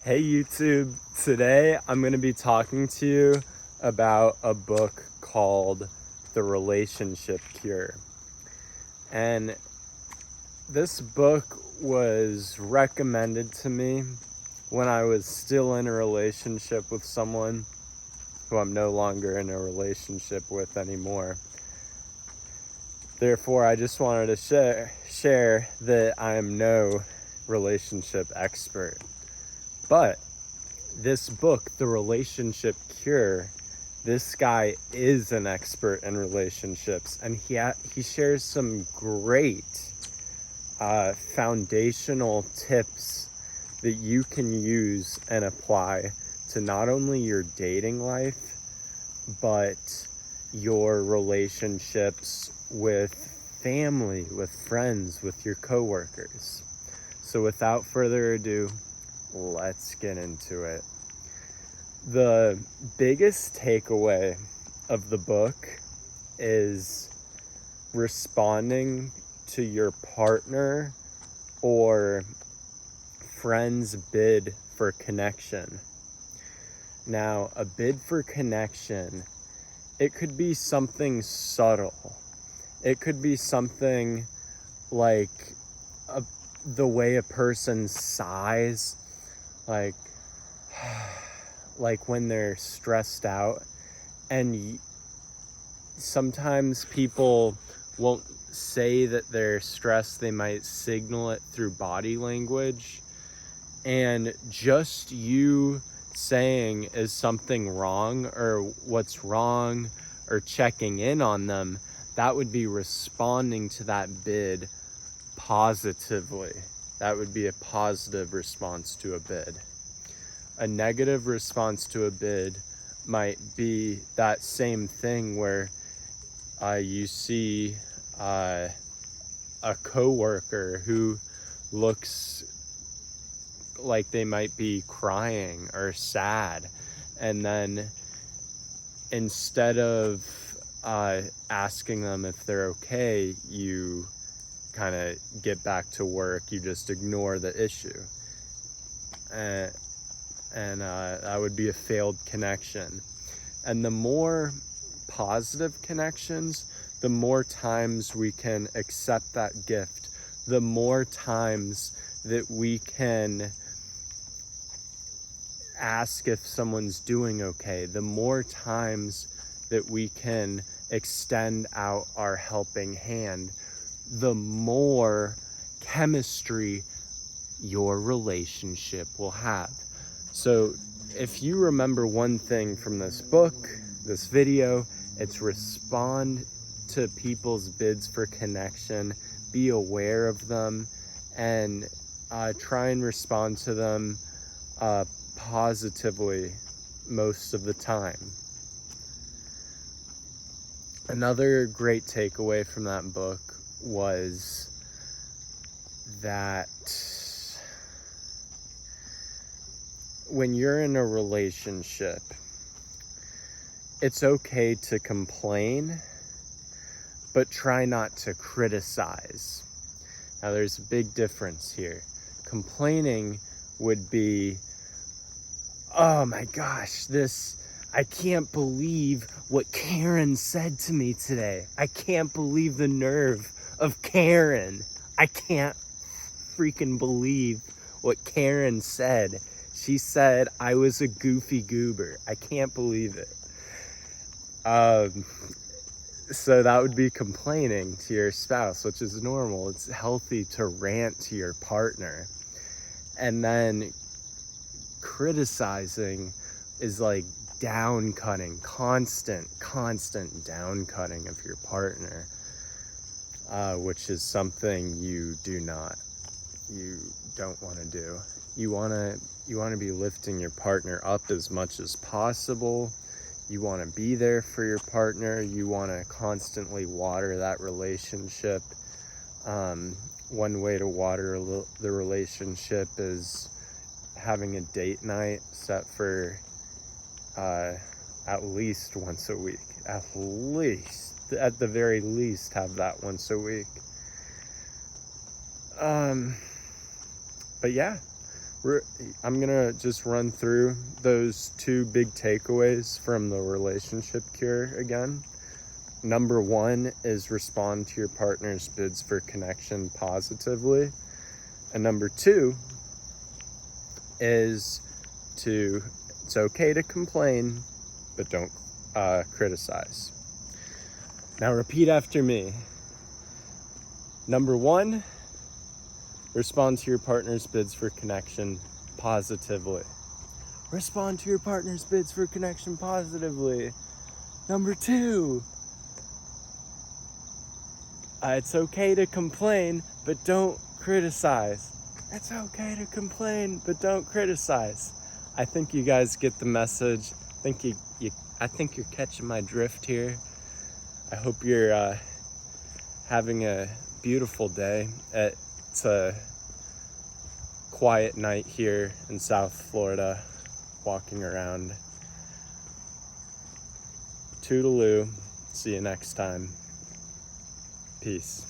Hey YouTube, today I'm going to be talking to you about a book called The Relationship Cure. And this book was recommended to me when I was still in a relationship with someone who I'm no longer in a relationship with anymore. Therefore, I just wanted to share that I am no relationship expert. But this book, The Relationship Cure, this guy is an expert in relationships, and he shares some great foundational tips that you can use and apply to not only your dating life, but your relationships with family, with friends, with your coworkers. So without further ado, let's get into it. The biggest takeaway of the book is responding to your partner or friend's bid for connection. Now, a bid for connection, it could be something subtle. It could be something like the way a person sighs, like when they're stressed out. And sometimes people won't say that they're stressed, they might signal it through body language. And just you saying, is something wrong, or what's wrong, or checking in on them, that would be responding to that bid positively. That would be a positive response to a bid. A negative response to a bid might be that same thing where you see a coworker who looks like they might be crying or sad, and then instead of asking them if they're okay, you kind of get back to work. You just ignore the issue. And that would be a failed connection. And the more positive connections, the more times we can accept that gift, the more times that we can ask if someone's doing okay, the more times that we can extend out our helping hand, the more chemistry your relationship will have. So if you remember one thing from this book, this video, it's respond to people's bids for connection, be aware of them, and try and respond to them positively most of the time. Another great takeaway from that book was that when you're in a relationship, it's okay to complain, but try not to criticize. Now, there's a big difference here. Complaining would be, oh my gosh, I can't believe what Karen said to me today. I can't believe the nerve of Karen. I can't freaking believe what Karen said. She said I was a goofy goober. I can't believe it. So that would be complaining to your spouse, which is normal. It's healthy to rant to your partner. And then criticizing is like down cutting, constant down cutting of your partner, which is something you don't want to do. You want to be lifting your partner up as much as possible. You want to be there for your partner. You want to constantly water that relationship. One way to water the relationship is having a date night set for at least once a week. At the very least, have that once a week. But yeah, I'm gonna just run through those 2 big takeaways from the relationship cure again. Number 1 is respond to your partner's bids for connection positively. And number 2 is it's okay to complain, but don't criticize. Now repeat after me. Number 1, respond to your partner's bids for connection positively. Respond to your partner's bids for connection positively. Number 2, it's okay to complain, but don't criticize. It's okay to complain, but don't criticize. I think you guys get the message. I think you're catching my drift here. I hope you're having a beautiful day. It's a quiet night here in South Florida, walking around. Toodaloo. See you next time. Peace.